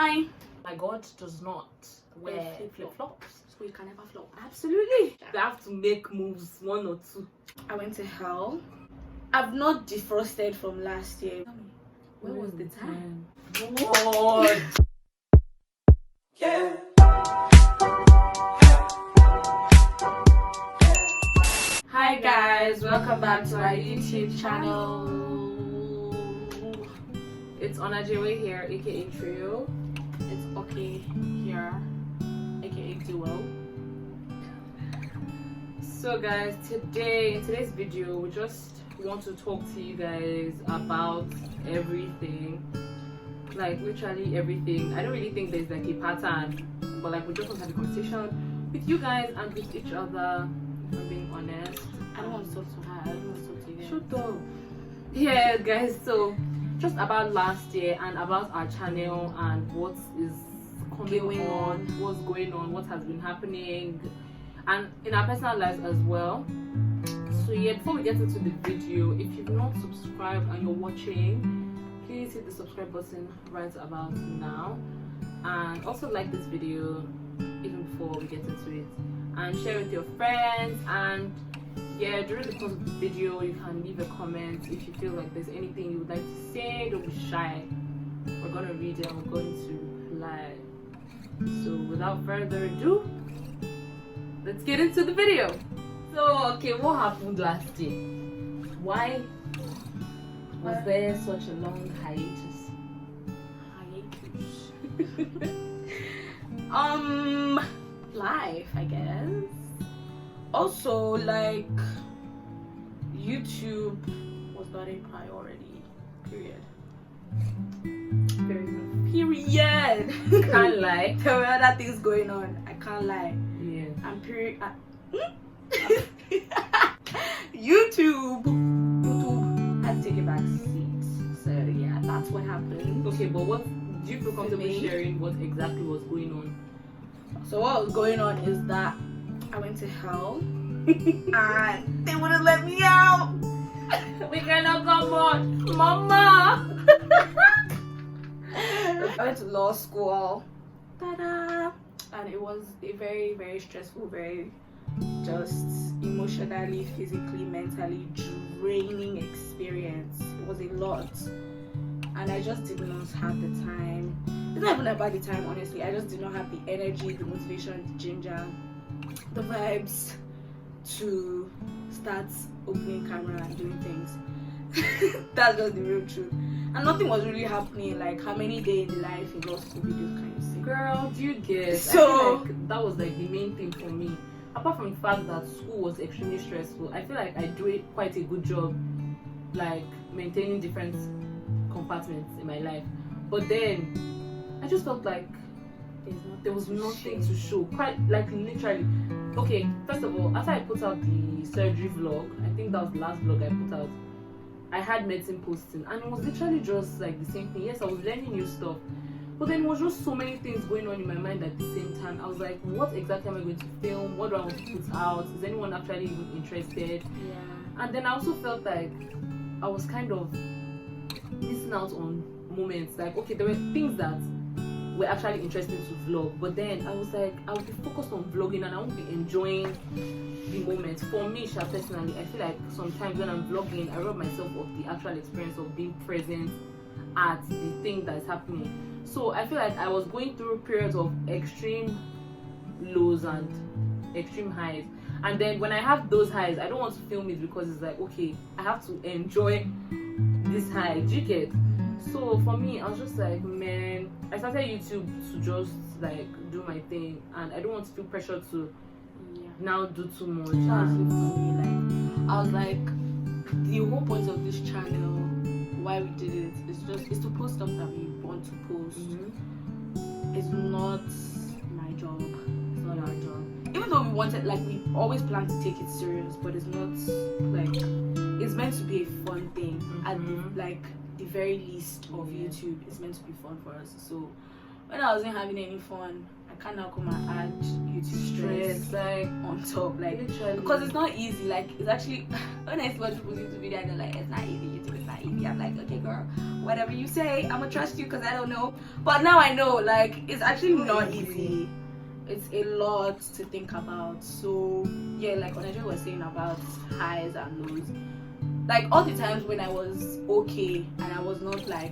fine. My God does not wear flip-flops. So you can never flop. Absolutely. You have to make moves, 1 or 2. I went to hell. I've not defrosted from last year. Where was the time? God. Yeah. Hi guys, welcome back to our YouTube channel. It's Onajewe here, aka Trio. It's okay here, aka Duo. So guys, in today's video, we just want to talk to you guys about everything. Like literally everything. I don't really think there's like a pattern, but like we just want to have a conversation with you guys and with each other. If I'm being honest, I don't want to talk to her. I don't want to talk to you guys. Shut up. Yeah, guys. So just about last year and about our channel and what is coming on, what's going on, what has been happening, and in our personal lives as well. So yeah, before we get into the video, if you've not subscribed and you're watching, please hit the subscribe button right about now, and also like this video even before we get into it, and share with your friends. And yeah, during the course of the video you can leave a comment if you feel like there's anything you would like to say. Don't be shy, we're gonna read it and we're going to reply. So without further ado, let's get into the video. So okay, what happened last year? Why was there such a long hiatus? Life, I guess. Also, like, YouTube was not a priority. Period. Period. Can't lie. There were other things going on. I can't lie. Yeah. And YouTube had to take a back seat. So yeah, that's what happened. Okay, but what do you feel comfortable sharing? What exactly was going on? So what was going on is that I went to hell and they wouldn't let me out. We cannot come on, Mama. I went to law school. Ta-da! And it was a very, very stressful, very just emotionally, physically, mentally draining experience. It was a lot. And I just did not have the time. It's not even about the time, honestly. I just did not have the energy, the motivation, the ginger, the vibes to start opening camera and doing things. That's just the real truth. And nothing was really happening. Like, how many days in life in law school videos can you see? Girl, do you get? So I feel like that was like the main thing for me. Apart from the fact that school was extremely stressful, I feel like I do quite a good job, like maintaining different compartments in my life. But then I just felt like there was nothing to show. Quite like literally. Okay, first of all, after I put out the surgery vlog, I think that was the last vlog I put out, I had medicine posting, and it was literally just like the same thing. Yes, I was learning new stuff, but then there was just so many things going on in my mind at the same time. I was like, what exactly am I going to film? What do I want to put out? Is anyone actually even interested? Yeah. And then I also felt like I was kind of missing out on moments. Like, okay, there were things that were actually interesting to vlog, but then I was like, I would be focused on vlogging and I won't be enjoying the moment. For me, personally, I feel like sometimes when I'm vlogging, I rob myself of the actual experience of being present at the thing that is happening. So I feel like I was going through periods of extreme lows and extreme highs. And then when I have those highs, I don't want to film it because it's like, okay, I have to enjoy this high. Do you get? So for me, I was just like, man, I started YouTube to just like do my thing, and I don't want to feel pressure to now do too much. That's it for me. Like, I was like, the whole point of this channel, why we did it, is to post stuff that we want to post. It's not my job. It's not our job. Even though we wanted, like, we always plan to take it serious, but it's not like, it's meant to be a fun thing. At like the very least of YouTube, it's meant to be fun for us. So when I wasn't having any fun, I can't now come and add YouTube stress like on top, like, literally. because it's not easy. Like, it's actually when I see what people's YouTube video and they're like, it's not easy, YouTube is not easy. I'm like, okay, girl, whatever you say, I'm gonna trust you because I don't know. But now I know, like, it's actually not easy. It's a lot to think about. So yeah, like Onajo was saying about highs and lows. Like all the times when I was okay and I was not like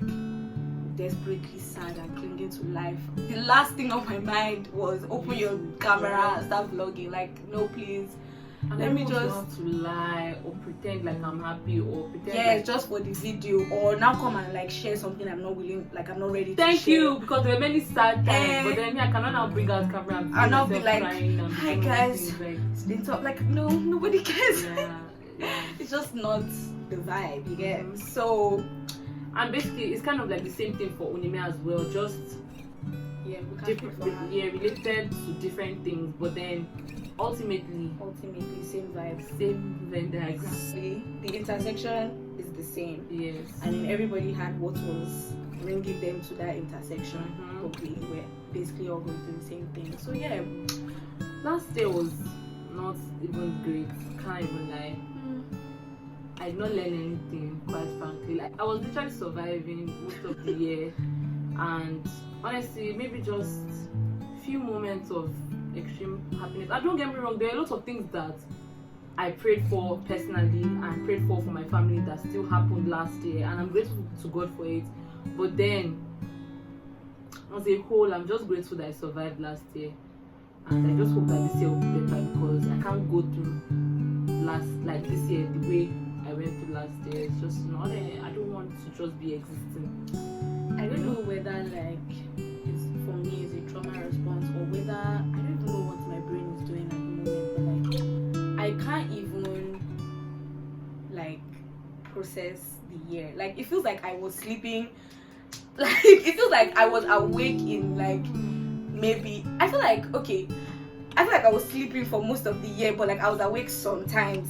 desperately sad and clinging to life, the last thing on my mind was open your camera and start vlogging. Like, no, please. And Let me just want to lie or pretend like I'm happy or pretend like just for the video, or now come and like share something I'm not willing, like I'm not ready to thank share. you, because there were many sad times, but then I cannot now bring out camera and I'll not be like, crying and hi doing guys, things they talk like, no, nobody cares. yeah. It's just not the vibe, you get. Mhm. So And basically it's kind of like the same thing for Unime as well, just yeah, we can't different, speak for her. yeah, related to different things, but then ultimately Ultimately same vibe. same Venn diagram. Exactly. The intersection is the same. Yes. I mean, everybody had what was bringing them to that intersection. Mhm. But we were basically all going through the same thing. So yeah. Last year was not even great, can't even lie. I did not learn anything, quite frankly. Like, I was literally surviving most of the year, and honestly, maybe just few moments of extreme happiness. And don't get me wrong, there are lots of things that I prayed for personally and prayed for my family that still happened last year, and I'm grateful to God for it. But then, as a whole, I'm just grateful that I survived last year, and I just hope that this year will be better, because I can't go through this year the way I went through last year. It's just not. I don't want to just be existing. I don't know whether like it's, for me, it's a trauma response, or whether I don't even know what my brain is doing at the moment. But like I can't even like process the year. Like it feels like I was sleeping. Like it feels like I was awake in like maybe I feel like I was sleeping for most of the year, but like I was awake sometimes.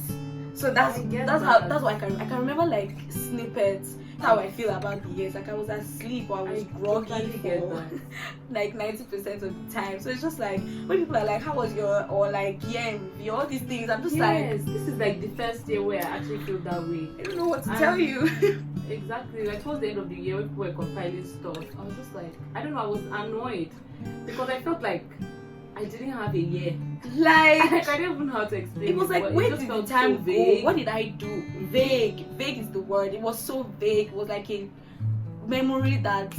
So that's why I can remember like snippets how I feel about the years. Like I was asleep or I was groggy for like 90% of the time. So it's just like when people are like, how was your, or like yeah, in review, all these things, I'm just like, this is like the first year where I actually feel that way. I don't know what to tell you. Exactly, like towards the end of the year when people were compiling stuff, I was just like, I don't know, I was annoyed because I felt like I didn't have a year. Like I don't even know how to explain it. Was like, where did the time go? What did I do? Vague is the word. It was so vague. It was like a memory that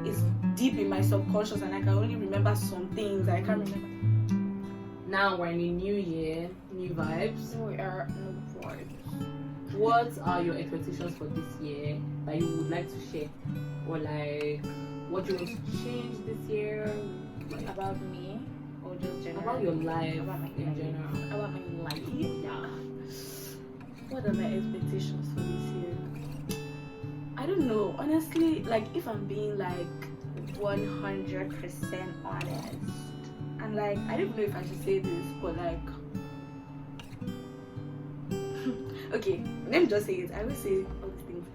is deep in my subconscious, and I can only remember some things. I can't remember. Now we're in a new year, new vibes. We are new vibes. What are your expectations for this year that you would like to share, or like what do you want to change this year? Like, about me, or just general? About your life, about my in general. About my life. Yeah. What are my expectations for this year? I don't know. Honestly, like if I'm being like 100% honest, and like I don't know if I should say this, but like okay, let me just say it. I will say all these things.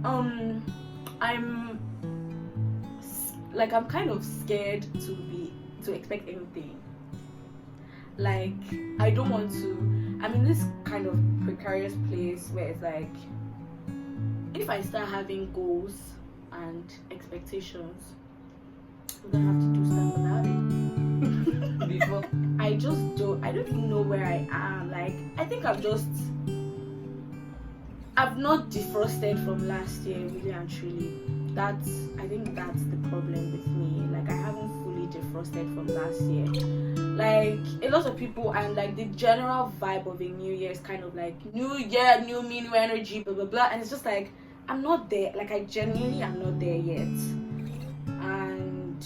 I'm kind of scared to expect anything. Like I don't want to. I'm in this kind of precarious place where it's like, if I start having goals and expectations, I'm gonna have to do stuff about it. Before I don't even know where I am. Like I think I've not defrosted from last year, really and truly. I think that's the problem with me. Like I haven't fully defrosted from last year. Like a lot of people, and like the general vibe of a new year is kind of like new year, new me, new energy, blah blah blah. And it's just like I'm not there. Like I genuinely am not there yet. And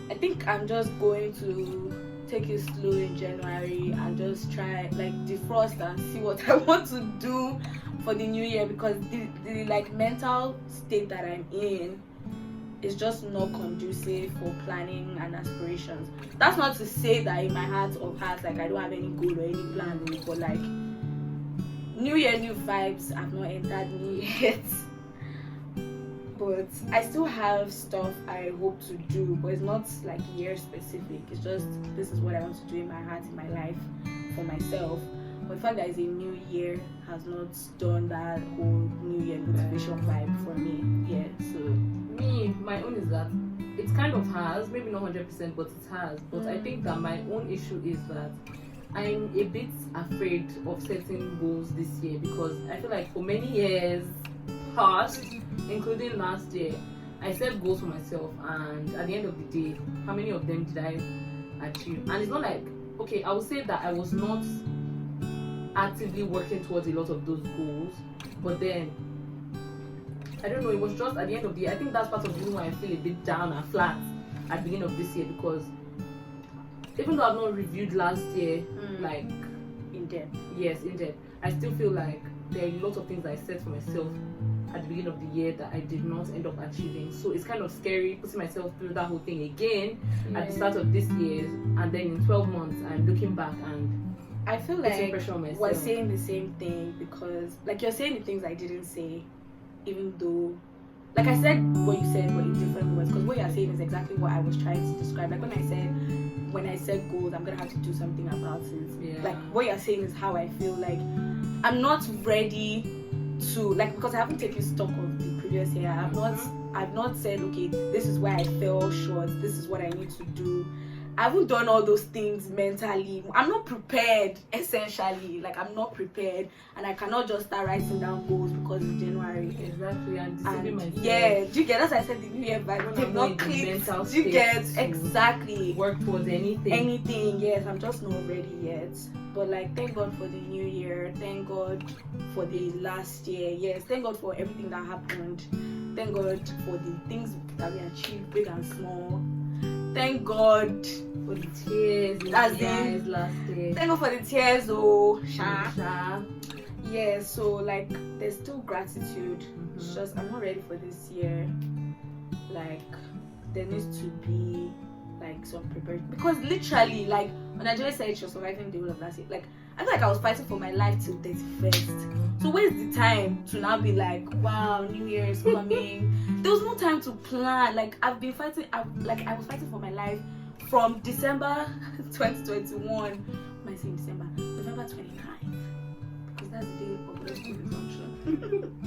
I think I'm just going to take it slow in January and just try like defrost and see what I want to do for the new year, because the like mental state that I'm in is just not conducive for planning and aspirations. That's not to say that in my heart of hearts like I don't have any goal or any plan, but like new year, new vibes. I've not entered me yet. but I still have stuff I hope to do, but it's not like year specific. It's just this is what I want to do in my heart, in my life, for myself. But the fact that it's a new year has not done that whole new year motivation vibe for me. Yeah. So me, my own is that it kind of has, maybe not 100%, but it has. But I think that my own issue is that I'm a bit afraid of setting goals this year, because I feel like for many years past, including last year, I set goals for myself, and at the end of the day, how many of them did I achieve? And it's not like, okay, I would say that I was not actively working towards a lot of those goals, but then I don't know, it was just at the end of the year. I think that's part of the reason why I feel a bit down and flat at the beginning of this year, because even though I've not reviewed last year like In depth. yes, in depth, I still feel like there are a lot of things I set for myself at the beginning of the year that I did not end up achieving. So it's kind of scary putting myself through that whole thing again at the start of this year, and then in 12 months I'm looking back and I feel putting like pressure on myself. we're saying the same thing, because like you're saying the things I didn't say, even though like I said what you said but in different words, because what you're saying is exactly what I was trying to describe. Like when I said goals, I'm gonna have to do something about it. Yeah. Like what you're saying is how I feel. Like I'm not ready to, like, because I haven't taken stock of the previous year. I've not said, okay, this is where I fell short, this is what I need to do. I haven't done all those things mentally. I'm not prepared, essentially. Like, I'm not prepared, and I cannot just start writing down goals because it's January. Exactly, and deceiving myself. Yeah, do you get? That's why I said the new year vibe. They've not clicked. Do you get? Exactly. Work towards anything. Anything, yes. I'm just not ready yet. But like, thank God for the new year. Thank God for the last year. Yes, thank God for everything that happened. Thank God for the things that we achieved, big and small. Thank God for the tears in the eyes last year. Thank God for the tears, oh, Sha. Yeah, so like there's still gratitude. It's just I'm not ready for this year. Like there needs to be like some preparation, because literally, like when Nigeria said she was surviving the whole of last year, like I feel like I was fighting for my life till 31st. So where's the time to now be like, wow, New Year is coming? There was no time to plan. Like I've been fighting. I was fighting for my life from December 2021. Am I saying December? November 29th, because that's the day of the school resumption.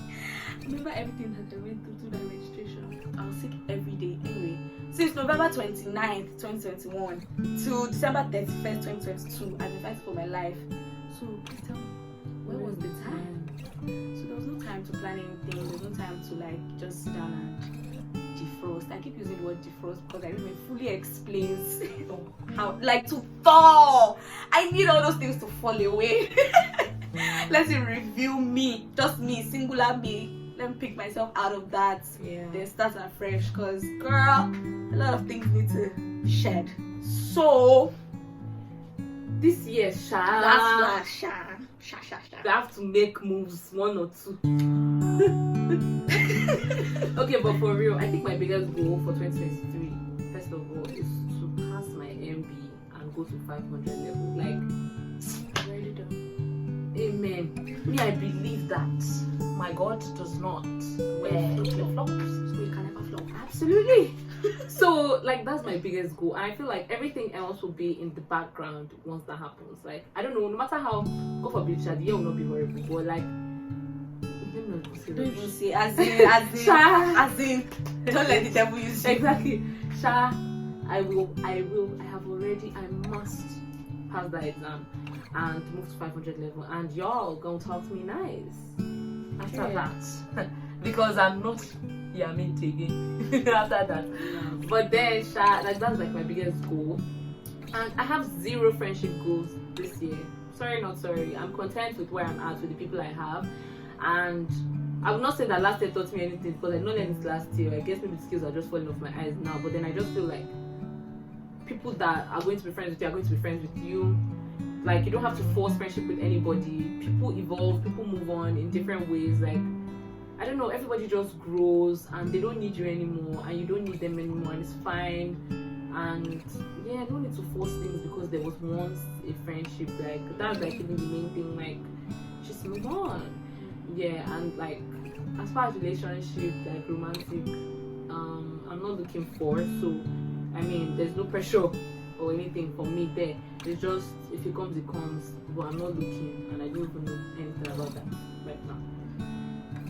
Remember everything that I went through that registration. I was sick every day. Anyway, since November 29th, 2021 to December 31st, 2022, I've been fighting for my life. So please tell me, where was the time? So there was no time to plan anything. There was no time to like just sit down and defrost. I keep using the word defrost because I don't know it fully explains how, like, to fall. I need all those things to fall away. Let's review me, just me, singular me. Let me pick myself out of that. Yeah. Then start afresh, because girl, a lot of things need to be shed. So this year, Sha. We have to make moves, one or two. Okay, but for real, I think my biggest goal for 2023, first of all, is to pass my MB and go to 500 level. Like, Already done. amen. Me, I believe that my God does not wear flip-flops, So you can never flop. absolutely. So like that's my biggest goal, and I feel like everything else will be in the background once that happens. Like I don't know, no matter how, God forbid, the year will not be horrible, but like Don't even say as in don't let the devil use you. Exactly. I must pass that exam and move to 500 level, and y'all gonna talk to me nice after that. Because I'm not Yamint again after that. But then like that's like my biggest goal, and I have zero friendship goals this year. Sorry, not sorry. I'm content with where I'm at with the people I have, and I would not say that last year taught me anything, because I did not learn this last year. I guess maybe the skills are just falling off my eyes now. But then I just feel like people that are going to be friends with you are going to be friends with you. Like you don't have to force friendship with anybody. People evolve, people move on in different ways. Like I don't know, everybody just grows and they don't need you anymore, and you don't need them anymore, and it's fine. And yeah, no need to force things because there was once a friendship. Like that's like even the main thing. Like just move on. Yeah, and like as far as relationship, like romantic, I'm not looking for. So, I mean, there's no pressure or anything for me there. It's just if it comes, it comes. But I'm not looking, and I don't even know anything about that right now.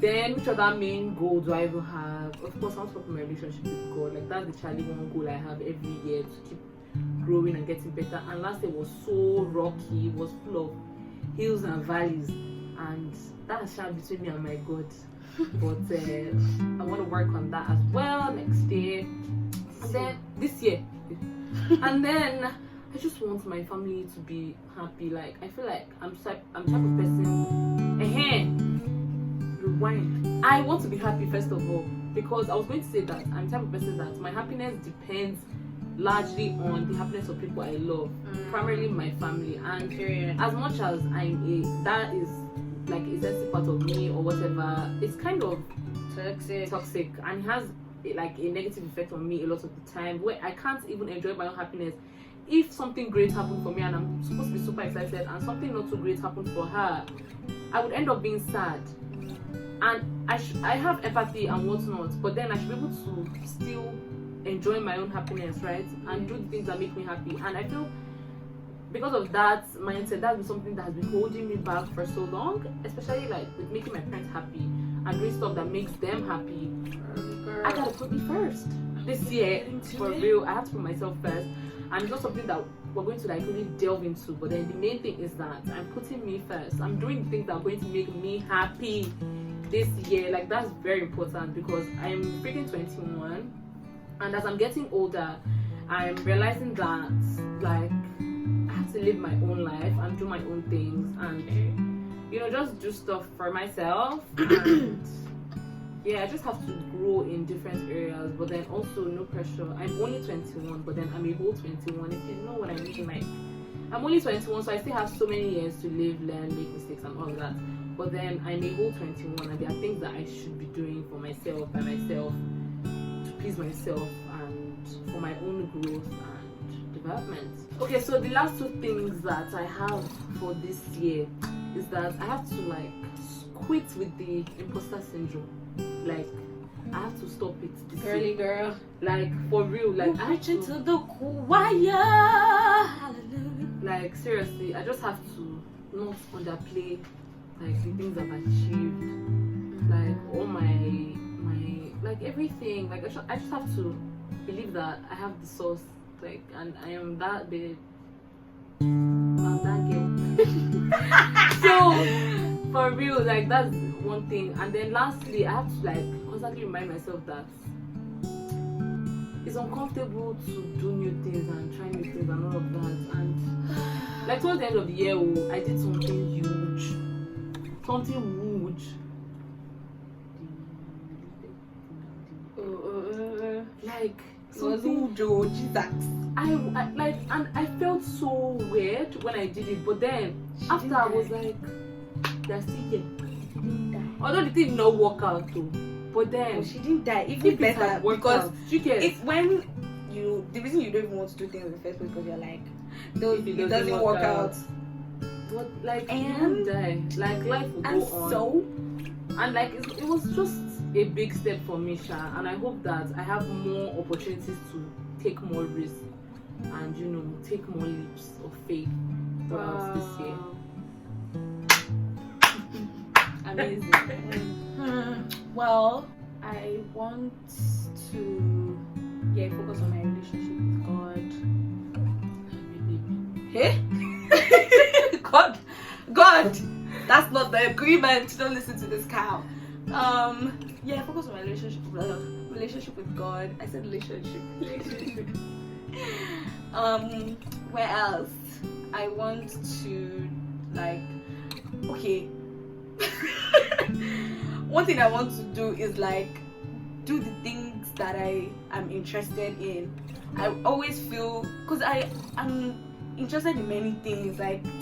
Then, which other main goal do I even have? Of course, I want to open my relationship with God. Like that's the Charlie one goal I have every year to keep growing and getting better. And last year was so rocky. It was full of hills and valleys, and that has shine between me and my God. But I want to work on that as well next year, and then this year, and then I just want my family to be happy. Like I feel like I'm type of person. Rewind. I want to be happy first of all, because I was going to say that I'm the type of person that my happiness depends largely on the happiness of people I love, primarily my family. And as much as that is like a sensitive part of me or whatever, it's kind of toxic and has like a negative effect on me a lot of the time, where I can't even enjoy my own happiness. If something great happened for me and I'm supposed to be super excited, and something not so great happened for her, I would end up being sad. And I have empathy and whatnot, but then I should be able to still enjoy my own happiness, right? And do the things that make me happy. And I feel because of that mindset, that's been something that has been holding me back for so long, especially like with making my parents happy and doing stuff that makes them happy. I gotta put me first. This year, for real, I have to put myself first. And it's not something that we're going to like really delve into, but then the main thing is that I'm putting me first. I'm doing the things that are going to make me happy this year. Like that's very important, because I'm freaking 21, and as I'm getting older, I'm realizing that like I have to live my own life and do my own things, and just do stuff for myself. And yeah, I just have to grow in different areas, but then also no pressure. I'm only 21, but then I'm a whole 21, if you know what I mean. Like I'm only 21, so I still have so many years to live, learn, make mistakes and all of that. But then I'm a whole 21, and there are things that I should be doing for myself, by myself, to please myself and for my own growth and development. Okay, so the last two things that I have for this year is that I have to like quit with the imposter syndrome. Like I have to stop it. Girly girl. Like for real. Like I reach into the choir. Like seriously, I just have to not underplay like the things I've achieved. Like all my like everything. Like I just have to believe that I have the source. Like, and I am that big. I'm that girl. So for real, like that's one thing. And then lastly, I have to like constantly remind myself that it's uncomfortable to do new things and try new things and all of that. And like towards the end of the year, I did something huge, like something Jesus. I like, and I felt so weird when I did it, but then after I was like, they're still here. Although the thing did not work out too, but then she didn't die. If it better, because it's when the reason you don't even want to do things in the first place, because you're like, it doesn't work out. But like, and die. Like life will go on. So, and like it was just a big step for me, Sha, and I hope that I have more opportunities to take more risks and take more leaps of faith throughout this year. Amazing. Well, I want to focus on my relationship with God. Hey? God, that's not the agreement. Don't listen to this cow. Focus on my relationship with God. I said relationship. Where else? I want to one thing I want to do is do the things that I am interested in. I always feel, because I'm interested in many things,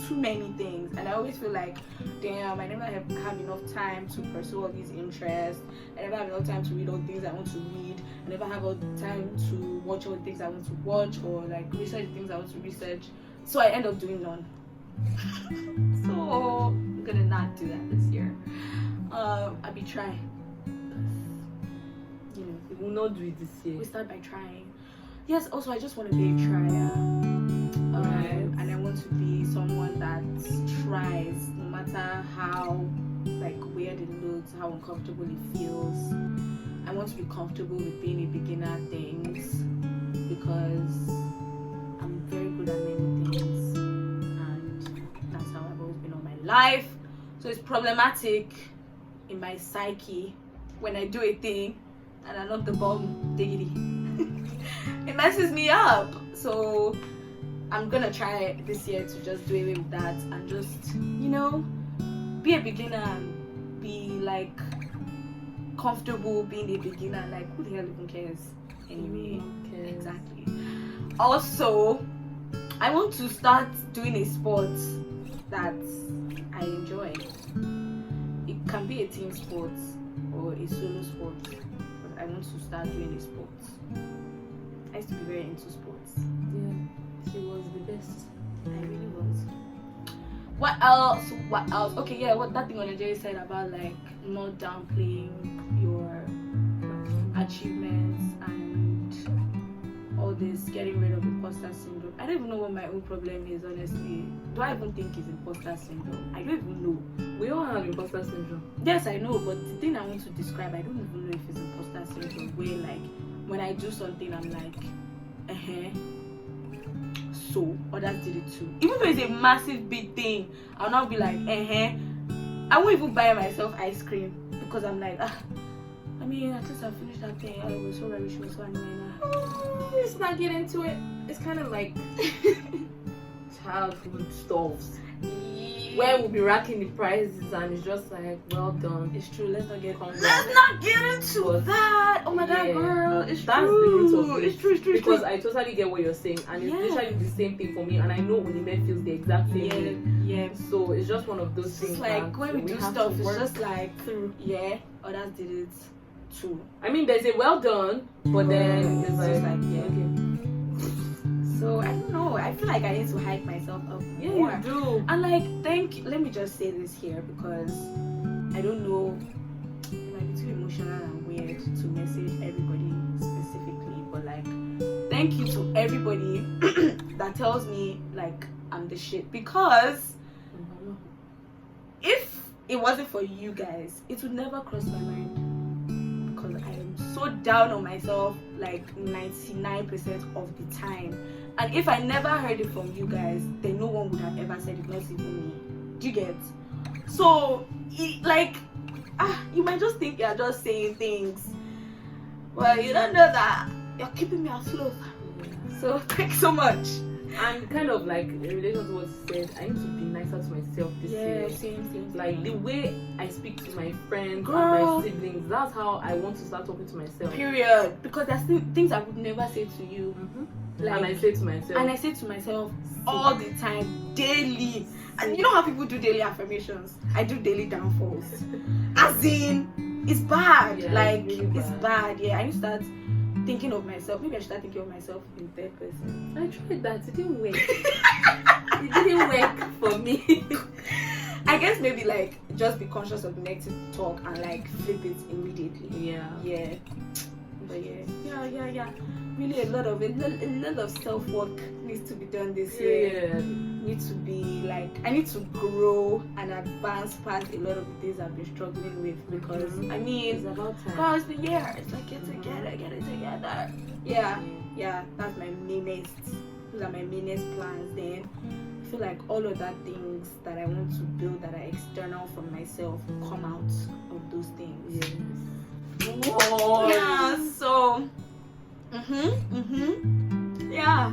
too many things, and I always feel like, damn, I never have enough time to pursue all these interests. I never have enough time to read all the things I want to read. I never have all the time to watch all the things I want to watch, or research the things I want to research. So I end up doing none. So I'm gonna not do that this year. I'll be trying. We will not do it this year. We start by trying. Yes, also I just want to be a trier. And I want to be someone that tries no matter how like weird it looks, how uncomfortable it feels. I want to be comfortable with being a beginner at things because I'm very good at many things and that's how I've always been all my life. So it's problematic in my psyche when I do a thing and I knock the bomb diggity. It messes me up. So I'm gonna try this year to just do away with that and just, be a beginner and be like comfortable being a beginner. Like, who the hell even cares anyway? Okay. Exactly. Also, I want to start doing a sport that I enjoy. It can be a team sport or a solo sport, but I want to start doing a sport. I used to be very into sports. Yeah, she was the best. I really was. What else? Okay, yeah, what that thing on Jerry said about like not downplaying your achievements and all this, getting rid of imposter syndrome. I don't even know what my own problem is, honestly. Do I even think it's imposter syndrome? I don't even know. We all have imposter syndrome. Yes, I know, but the thing I want to describe, I don't even know if it's imposter syndrome. Where like when I do something, I'm like, so others did it too. Even though it's a massive big thing, I'll not be like, I won't even buy myself ice cream because I'm like, I mean, at least I finished that thing. I was so rubbish, it was so annoying. Let's not get into it. It's kind of like childhood stuffs. Where we'll be racking the prizes and it's just like, well done. It's true. Let's not get into But that. Oh my god, yeah, girl, it's that's true. the root of it. It's true. Because I totally get what you're saying, and it's Yeah. literally the same thing for me. And I know Onime feels the exact same way. Yeah. So it's just one of those It's things. like that when we do have stuff, to it's work just like, through. others did it too. I mean, there's a well done, but then it's It's like, just like, yeah. okay. So I don't know. I feel like I need to hype myself up Yeah, more. you do. And like, let me just say this here because I don't know, it might be too emotional and weird to message everybody specifically, but like, thank you to everybody that tells me like I'm the shit, because if it wasn't for you guys, it would never cross my mind, because I am so down on myself like 99% of the time. And if I never heard it from you guys, then no one would have ever said it, not even me. Do you get? So, you might just think you're just saying things. Well, you don't know that you're keeping me afloat. So, thanks so much. And kind of like in relation to what you said, I need to be nicer to myself this year. Same. Like the way I speak to my friends Girl. and my siblings, that's how I want to start talking to myself. Period. Because there's things I would never say to you. Like, And I say to myself, And I say to myself all the time, daily. And you know how people do daily affirmations? I do daily downfalls. As in, it's bad. Yeah, like, it's really it's bad. bad. Yeah, I need to start thinking of myself. Maybe I should start thinking of myself in third person. I tried that, it didn't work. It didn't work for me. I guess maybe like just be conscious of negative talk and like flip it immediately. Yeah. But yeah. Really, a lot of self work needs to be done this year. Yeah. Need to be like, I need to grow and advance past a lot of the things I've been struggling with, because I It's mean, about time. girl, it's been years. Like, get it together. Yeah, that's my mainest. Those are my mainest plans. Then I feel like all of that things that I want to build that are external from myself come out of those things. Yes. Whoa. Yeah. So. Yeah.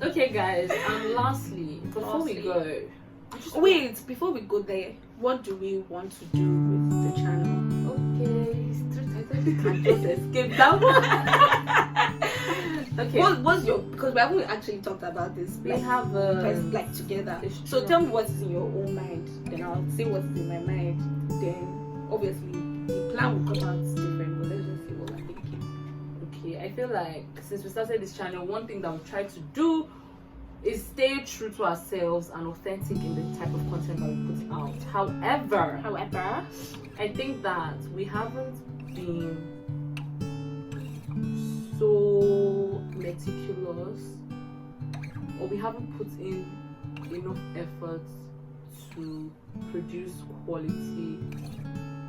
Okay, guys. And lastly, before we go, Wait, before we go there, what do we want to do with the channel? okay, I can't just escape that one. Okay. What's your, because we haven't actually talked about this. We have like together. It's So true. tell me what is in your own mind, then I'll say what's in my mind. Then obviously the plan will come out different, but let's just see what we're thinking. Okay, I feel like since we started this channel, one thing that we try to do is stay true to ourselves and authentic in the type of content that we put out. However, I think that we haven't been so meticulous, or we haven't put in enough effort to produce quality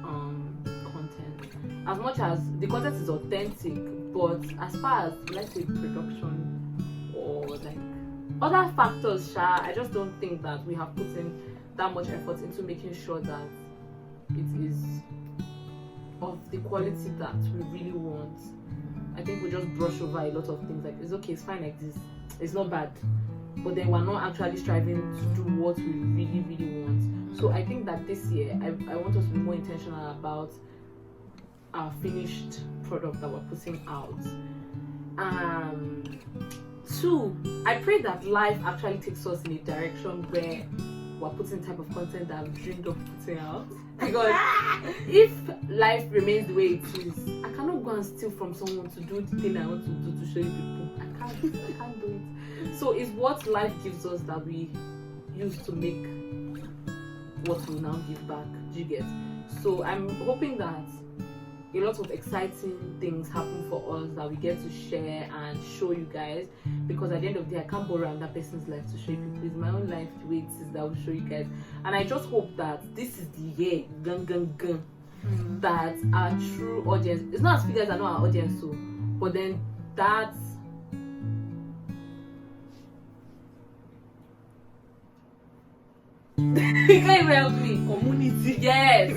content. As much as the content is authentic, but as far as, let's say, production or like other factors, I just don't think that we have put in that much effort into making sure that it is of the quality that we really want. I think we just brush over a lot of things, like it's okay, it's fine like this, it's not bad, but then we're not actually striving to do what we really, really want. So I think that this year I want us to be more intentional about our finished product that we're putting out. 2, I pray that life actually takes us in a direction where we're putting the type of content that I've dreamed of putting out. Because if life remains the way it is, I cannot go and steal from someone to do the thing I want to do to show you people. I can't do it. So it's what life gives us that we use to make what we now give back. Do you get? So I'm hoping that a lot of exciting things happen for us that we get to share and show you guys, because at the end of the day I can't borrow another person's life to show you people. It's my own life, the way it is, that will show you guys. And I just hope that this is the year that our true audience, it's not as figures are not our audience, so but then that's you can't even help me. Community. Yes.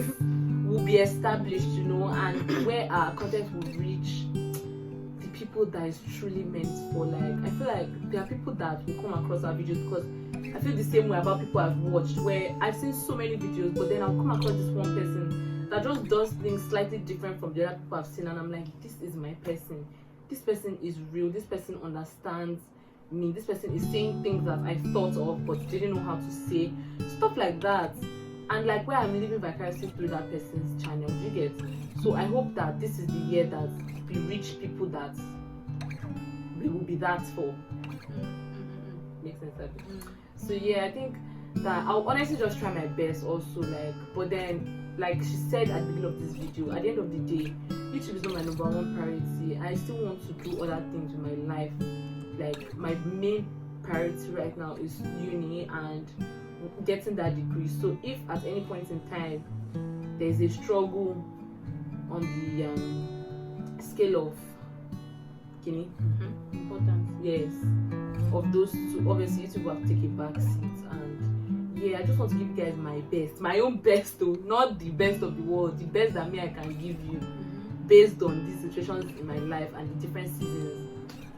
Will be established, you know, and where our content will reach the people that is truly meant for. Like, I feel like there are people that will come across our videos, because I feel the same way about people I've watched, where I've seen so many videos, but then I'll come across this one person that just does things slightly different from the other people I've seen, and I'm like, this is my person. This person is real. This person understands me. This person is saying things that I thought of but didn't know how to say. Stuff like that. And like where I'm living vicariously through that person's channel, do you get? So I hope that this is the year that we reach people that we will be that for. Makes sense, Abby? So yeah, I think that I'll honestly just try my best also, like, but then like she said at the beginning of this video, at the end of the day, YouTube is not my number one priority. I still want to do other things in my life. Like my main priority right now is uni and getting that degree. So if at any point in time there's a struggle on the scale of importance, yes, of those two, obviously YouTube will have to take a back seat. And yeah, I just want to give you guys my best, my own best though, not the best of the world, the best that me I can give you based on these situations in my life and the different seasons.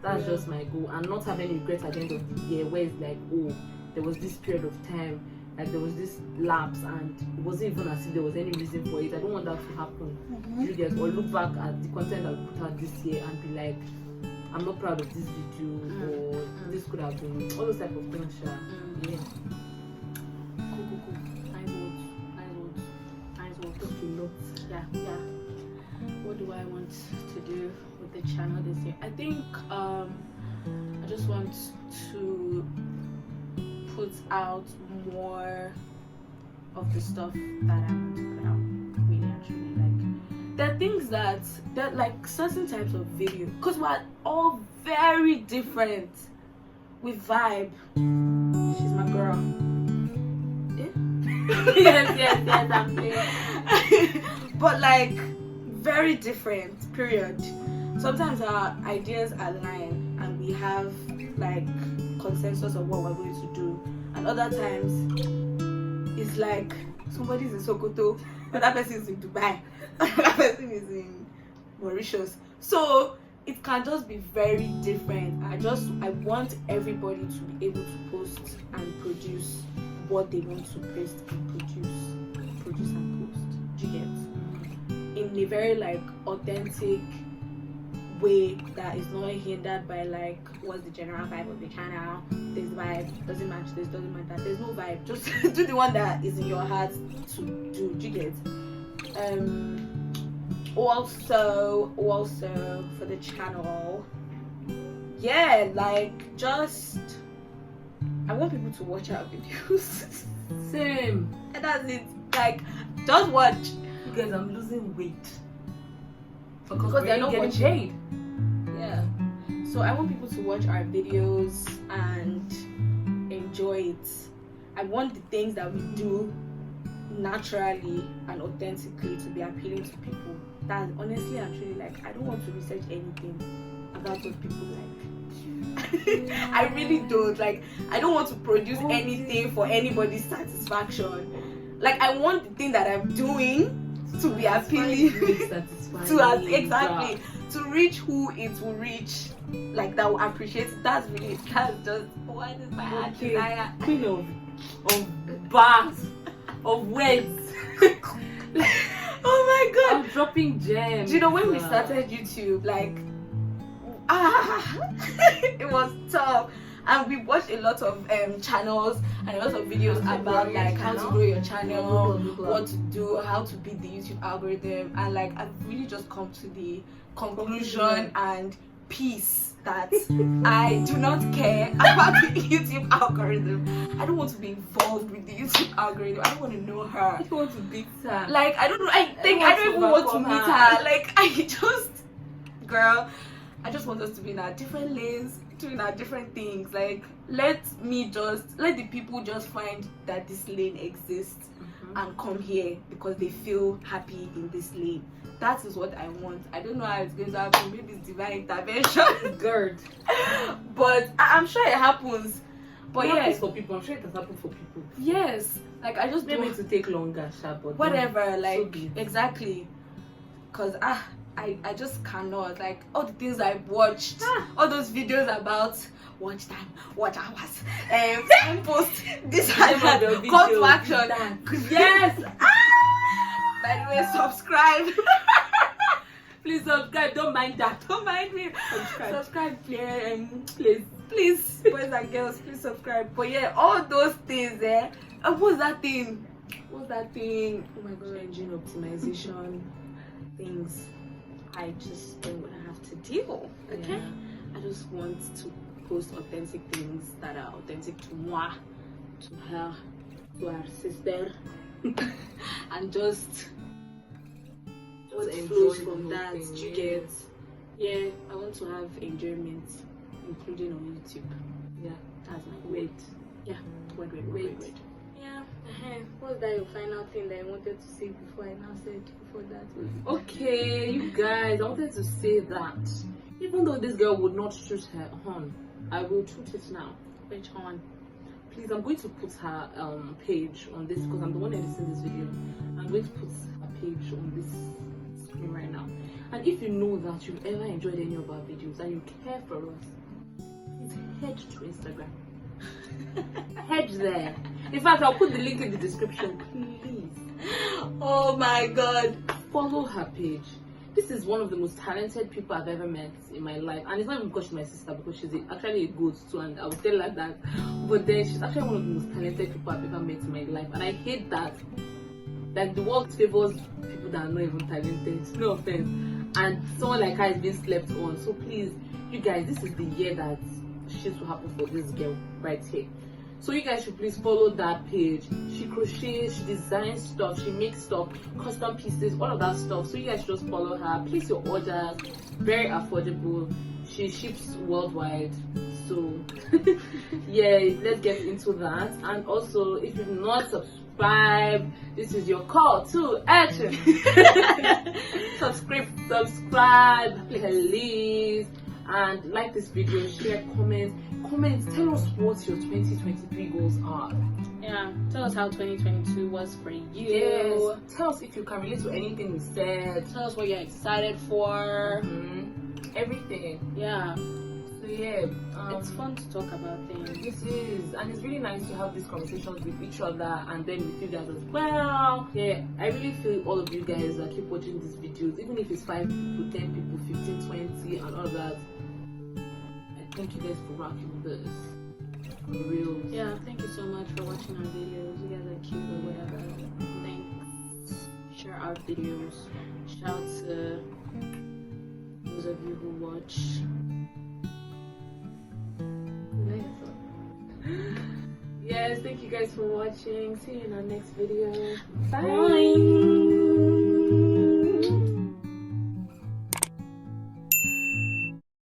That's just my goal, and not have any regrets at the end of the year where it's like, oh, there was this period of time, like there was this lapse, and it wasn't even as if there was any reason for it. I don't want that to happen. You get, or look back at the content that we put out this year and be like, I'm not proud of this video, or this could have been, all those type of things. Yeah. Cool. Nice words. Okay, Yeah. What do I want to do with the channel this year? I think I just want to put out more of the stuff that I want to put out. Really, actually, like there are things that like certain types of video, because we're all very different. We vibe. She's my girl. yes, I'm playing. But like very different, period. Sometimes our ideas align and we have like consensus of what we're going to do, and other times it's like somebody's in Sokoto, another person is in Dubai, another person is in Mauritius. So it can just be very different. I want everybody to be able to post and produce what they want to post and produce and post. Do you get? In a very like authentic way that is not hindered by like what's the general vibe of the channel. This vibe doesn't match this, doesn't match that. There's no vibe. Just do the one that is in your heart to do. Do you get? Also for the channel, yeah, like just I want people to watch our videos. Same. And that's it. Like, just watch. You guys, I'm losing weight. Because they're not getting watching. paid. Yeah. So I want people to watch our videos and enjoy it. I want the things that we do naturally and authentically to be appealing to people. That honestly, actually, like, I don't want to research anything about what people like. I really don't. Like, I don't want to produce anything for anybody's satisfaction. Like, I want the thing that I'm doing to be appealing to us, exactly, to reach who it will reach, like, that will appreciate it. That's just what is my heart desire. Queen of bars, of words. Oh my god, I'm dropping gems. do you know when we started YouTube, like, it was tough, and we watched a lot of channels and a lot of videos about like how to grow your channel, what to do, how to beat the YouTube algorithm, and like I've really just come to the conclusion and peace that I do not care about the YouTube algorithm. I don't want to be involved with the YouTube algorithm. I don't want to know her. I don't want to beat her. Like, I don't know. I don't even want to meet her. Like, girl, I just want us to be in our different lanes, doing our different things. Like, let the people just find that this lane exists and come here because they feel happy in this lane. That is what I want. I don't know how it's going to happen. Maybe it's divine intervention. Good. But I'm sure it happens. But yeah, for people. I'm sure it has happened for people. yes. Like, I just Maybe don't, to take longer, but whatever. so Like, be it. exactly. Cause I just cannot. Like, all the things I watched, all those videos about watch time, watch hours, time post, this and that, call to action. Yes. By the way, subscribe. Please subscribe. Don't mind that. Don't mind me. Subscribe, Please. boys and girls, please subscribe. But yeah, all those things, what's that thing? Oh my god, engine optimization things. I just don't want to have to deal. Okay. Yeah. I just want to post authentic things that are authentic to moi, to her, to her sister, and just enjoy from the that. whole thing, You get? Yeah, I want to have enjoyment, including on YouTube. Yeah. That's my word. Yeah. Wait. Yeah. What's that your final thing that I wanted to say before I now said before that? Okay, you guys, I wanted to say that even though this girl would not shoot her horn, I will shoot it now. Which one? Please, I'm going to put her page on this because I'm the one editing this video. I'm going to put her page on this screen right now. And if you know that you've ever enjoyed any of our videos and you care for us, please head to Instagram. Head there. In fact, I'll put the link in the description. Please. Oh my god. Follow her page. This is one of the most talented people I've ever met in my life, and it's not even because she's my sister, because she's actually a good too, and I would tell her that. But then she's actually one of the most talented people I've ever met in my life, and I hate that. Like, the world favors people that are not even talented. No offense. And someone like her is being slept on. So please, you guys, this is the year that shit will happen for this girl right here. So you guys should please follow that page. She crochets, she designs stuff, she makes stuff, custom pieces, all of that stuff. So you guys should just follow her. Place your orders, very affordable. She ships worldwide. So yeah, let's get into that. And also, if you've not subscribed, this is your call to action. Subscribe, please. And like this video, share, comment, tell us what your 2023 goals are. Yeah, tell us how 2022 was for you. Yes. Tell us if you can relate to anything we said. Tell us what you're excited for. Everything. Yeah. So yeah, it's fun to talk about things. This is, and it's really nice to have these conversations with each other and then with you guys as well. Yeah, I really feel all of you guys that keep watching these videos, even if it's 5 to 10 people, 15, 20, and all that. Thank you guys for rocking with us. For real. Yeah, thank you so much for watching our videos. You guys are cute or whatever. Thanks. Share our videos. Shout out to those of you who watch. thank you guys for watching. See you in our next video. Bye.